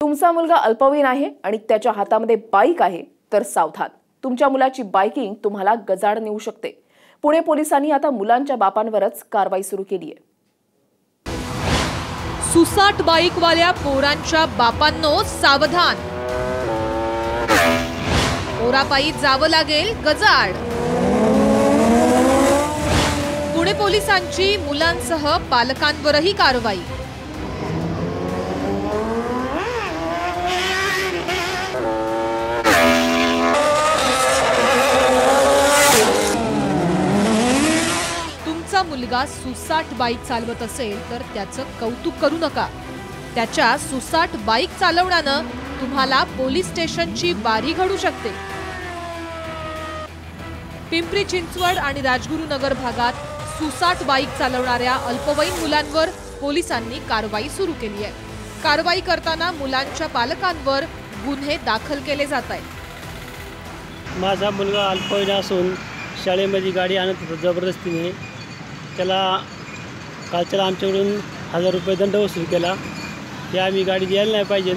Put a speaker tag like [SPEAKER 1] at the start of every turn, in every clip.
[SPEAKER 1] तुमचा मुलगा अल्पवयीन आहे आणि त्याच्या हातामध्ये बाईक आहे तर सावधान, तुमच्या मुलाची बाईकिंग तुम्हाला गजाड नेऊ शकते। पुणे पोलिसांनी आता मुलांच्या बापांवरच कारवाई सुरू केली आहे।
[SPEAKER 2] सुसाट बाईकवाल्या पोरांच्या बापांनो सावधान, पोरापायी जावं लागेल गजाड। पुणे पोलिसांची मुलांसह पालकांवरही कारवाई। तुमचा मुलगा सुसाट बाईक चालवत असेल तर त्याचं कौतुक करू नका। त्याच्या सुसाट बाईक चालवण्यानं तुम्हाला पोलीस स्टेशनची बारी घडू शकते। पिंपरी चिंचवड आणि राजगुरुनगर भागात सुसाट बाईक चालवणाऱ्या अल्पवयीन मुलांवर पोलिसांनी कारवाई सुरू केली आहे। कारवाई करताना मुलांच्या पालकांवर गुन्हे दाखल केले जात आहेत।
[SPEAKER 3] माझा मुलगा अल्पवयीन असून शाळेमध्ये गाडी आणत होता जबरदस्तीने। त्याला कालच्याला आमच्याकडून 1000 रुपये दंड वसूल केला। ते आम्ही गाडी द्यायला नाही पाहिजे,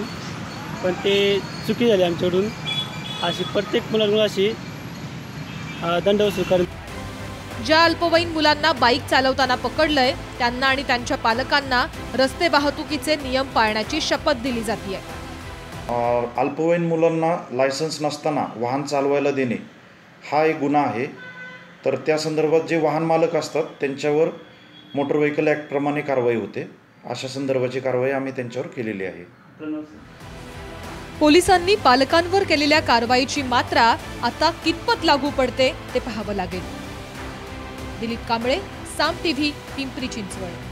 [SPEAKER 3] पण ते चुकी झाली आमच्याकडून। अशी प्रत्येक मुलांकडून अशी दंड वसूल कर।
[SPEAKER 2] ज्या अल्पवयीन मुलांना बाईक चालवताना पकडलंय त्यांना आणि त्यांच्या पालकांना रस्ते वाहतुकीचे नियम पाळण्याची शपथ दिली जाते।
[SPEAKER 4] अल्पवयीन मुलांना लायसन्स नसताना वाहन चालवायला देणे हा एक गुन्हा आहे। तर त्या संदर्भात जे वाहन मालक असतात त्यांच्यावर मोटर व्हेकल ॲक्ट प्रमाणे कारवाई होते। अशा संदर्भाची कारवाई आम्ही त्यांच्यावर केलेली आहे।
[SPEAKER 2] पोलिसांनी पालकांवर केलेल्या कारवाईची मात्रा आता कितपत लागू पडते ते पाहावं लागेल। दिलीप कांबळे, साम टीव्ही, पिंपरी चिंचवड।